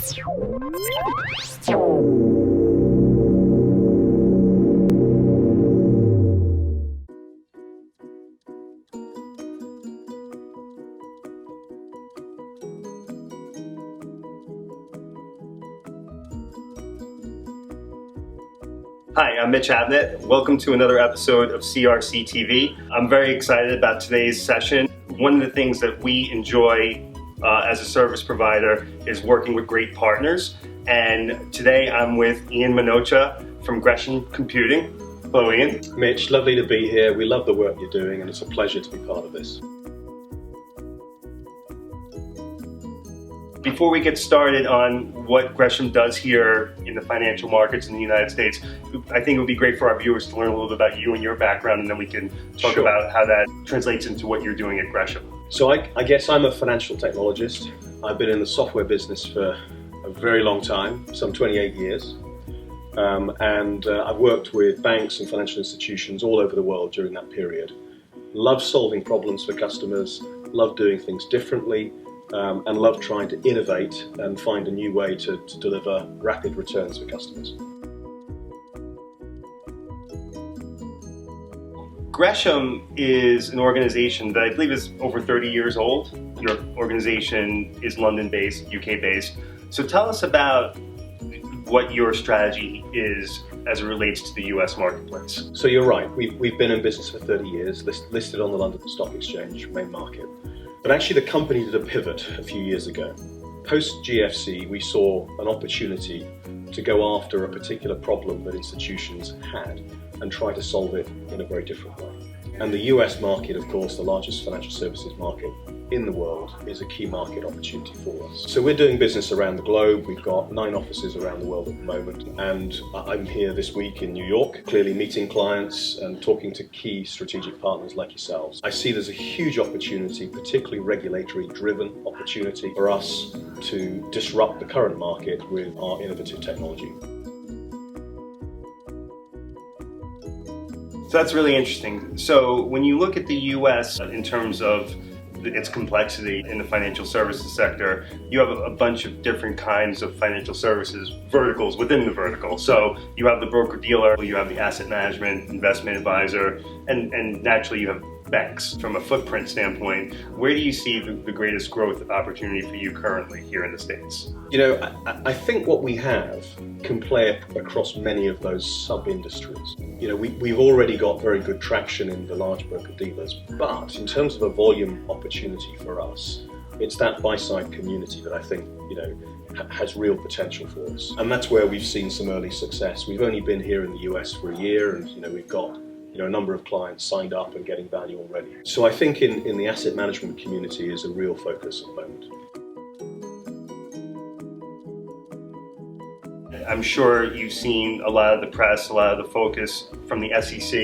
Hi, I'm Dillon Avnet. Welcome to another episode of CRC-TV. I'm very excited about today's session. One of the things that we enjoy as a service provider is working with great partners. And today I'm with Manocha from Gresham Computing. Hello, Ian. Mitch, lovely to be here. We love the work you're doing and it's a pleasure to be part of this. Before we get started on what Gresham does here in the financial markets in the United States, I think it would be great for our viewers to learn a little bit about you and your background, and then we can talk about how that translates into what you're doing at Gresham. So I guess I'm a financial technologist. I've been in the software business for a very long time, some 28 years. I've worked with banks and financial institutions all over the world during that period. Love solving problems for customers, love doing things differently, and love trying to innovate and find a new way to deliver rapid returns for customers. Gresham is an organization that I believe is over 30 years old. Your organization is London-based, UK-based. So tell us about what your strategy is as it relates to the US marketplace. So you're right, we've been in business for 30 years, listed on the London Stock Exchange main market. But actually the company did a pivot a few years ago. Post GFC, we saw an opportunity to go after a particular problem that institutions had and try to solve it in a very different way. And the US market, of course, the largest financial services market in the world, is a key market opportunity for us. So we're doing business around the globe. We've got 9 offices around the world at the moment. And I'm here this week in New York, clearly meeting clients and talking to key strategic partners like yourselves. I see there's a huge opportunity, particularly regulatory-driven opportunity, for us to disrupt the current market with our innovative technology. So that's really interesting. So when you look at the US in terms of its complexity in the financial services sector, you have a bunch of different kinds of financial services verticals within the vertical. So you have the broker-dealer, you have the asset management, investment advisor, and naturally you have banks. From a footprint standpoint, where do you see the greatest growth opportunity for you currently here in the States? You know, I think what we have can play across many of those sub-industries. You know, we've already got very good traction in the large broker-dealers, but in terms of a volume opportunity for us, it's that buy-side community that I think, you know, has real potential for us. And that's where we've seen some early success. We've only been here in the US for a year, and, you know, we've got a number of clients signed up and getting value already. So I think in the asset management community is a real focus at the moment. I'm sure you've seen a lot of the press, a lot of the focus from the SEC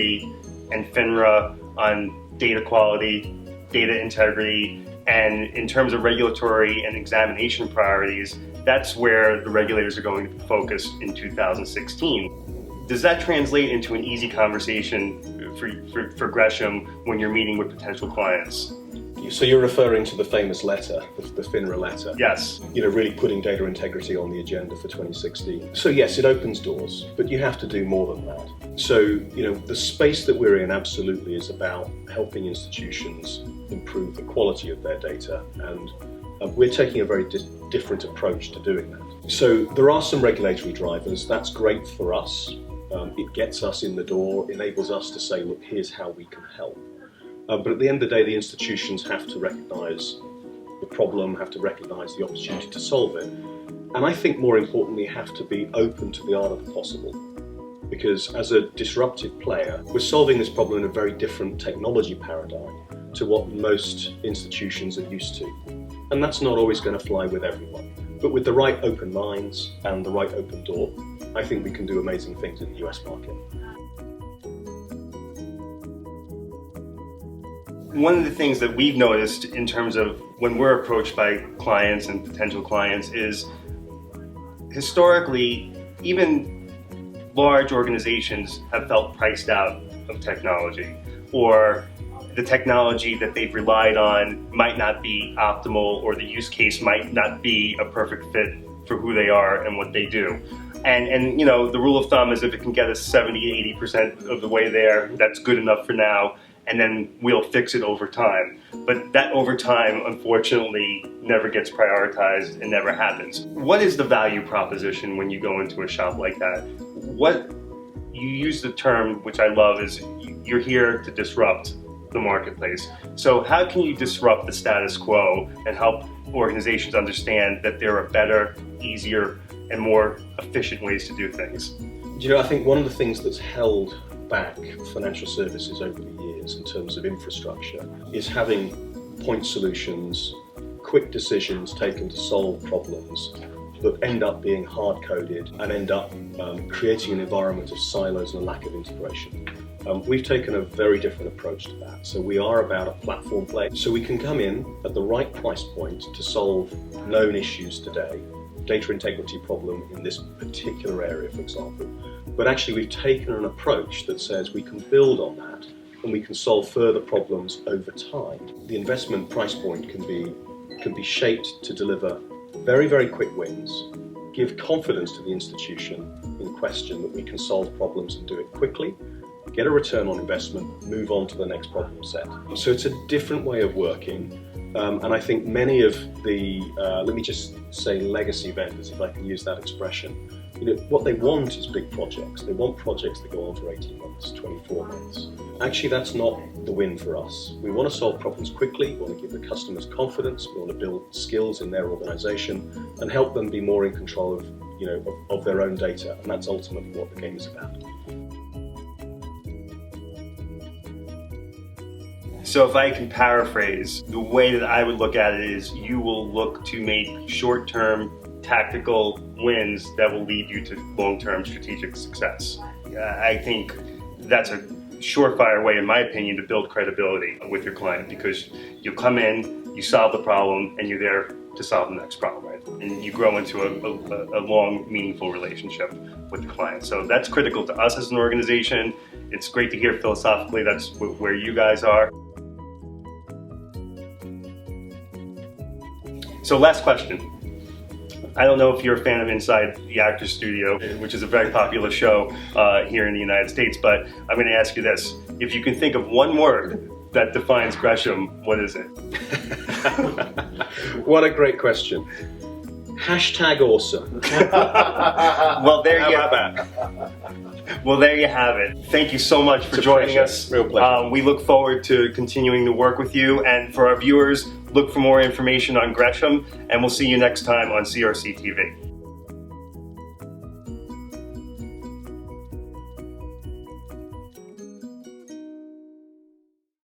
and FINRA on data quality, data integrity, and in terms of regulatory and examination priorities, that's where the regulators are going to focus in 2016. Does that translate into an easy conversation for Gresham when you're meeting with potential clients? So you're referring to the famous letter, the FINRA letter? Yes. You know, really putting data integrity on the agenda for 2016. So yes, it opens doors, but you have to do more than that. So, you know, the space that we're in absolutely is about helping institutions improve the quality of their data, and we're taking a very different approach to doing that. So there are some regulatory drivers. That's great for us. It gets us in the door, enables us to say, look, here's how we can help. But at the end of the day, the institutions have to recognise the problem, have to recognise the opportunity to solve it. And I think more importantly, have to be open to the art of the possible. Because as a disruptive player, we're solving this problem in a very different technology paradigm to what most institutions are used to. And that's not always going to fly with everyone. But with the right open minds and the right open door, I think we can do amazing things in the US market. One of the things that we've noticed in terms of when we're approached by clients and potential clients is historically, even large organizations have felt priced out of technology, or the technology that they've relied on might not be optimal, or the use case might not be a perfect fit for who they are and what they do. And you know, the rule of thumb is if it can get us 70–80% of the way there, that's good enough for now, and then we'll fix it over time. But that over time, unfortunately, never gets prioritized and never happens. What is the value proposition when you go into a shop like that? What you use the term, which I love, is you're here to disrupt the marketplace. So how can you disrupt the status quo and help organizations understand that there are better, easier, and more efficient ways to do things? You know, I think one of the things that's held back financial services over the years in terms of infrastructure is having point solutions, quick decisions taken to solve problems that end up being hard-coded and end up creating an environment of silos and a lack of integration. We've taken a very different approach to that. So we are about a platform play. So we can come in at the right price point to solve known issues today, data integrity problem in this particular area, for example. But actually we've taken an approach that says we can build on that and we can solve further problems over time. The investment price point can be shaped to deliver very, very quick wins, give confidence to the institution in question that we can solve problems and do it quickly, get a return on investment, move on to the next problem set. So it's a different way of working. And I think many of the, let me just say legacy vendors, if I can use that expression, you know, what they want is big projects. They want projects that go on for 18 months, 24 months. Actually, that's not the win for us. We want to solve problems quickly. We want to give the customers confidence. We want to build skills in their organization and help them be more in control of, you know, of their own data. And that's ultimately what the game is about. So if I can paraphrase, the way that I would look at it is you will look to make short-term tactical wins that will lead you to long-term strategic success. I think that's a surefire way, in my opinion, to build credibility with your client, because you come in, you solve the problem, and you're there to solve the next problem, right? And you grow into a long, meaningful relationship with the client. So that's critical to us as an organization. It's great to hear philosophically that's where you guys are. So last question. I don't know if you're a fan of Inside the Actors Studio, which is a very popular show here in the United States, but I'm going to ask you this. If you can think of one word that defines Gresham, what is it? What a great question. Hashtag awesome. Well, there you have it. Well, there you have it. Thank you so much for joining us. Real pleasure. We look forward to continuing to work with you, and for our viewers, look for more information on Gresham, and we'll see you next time on CRC-TV.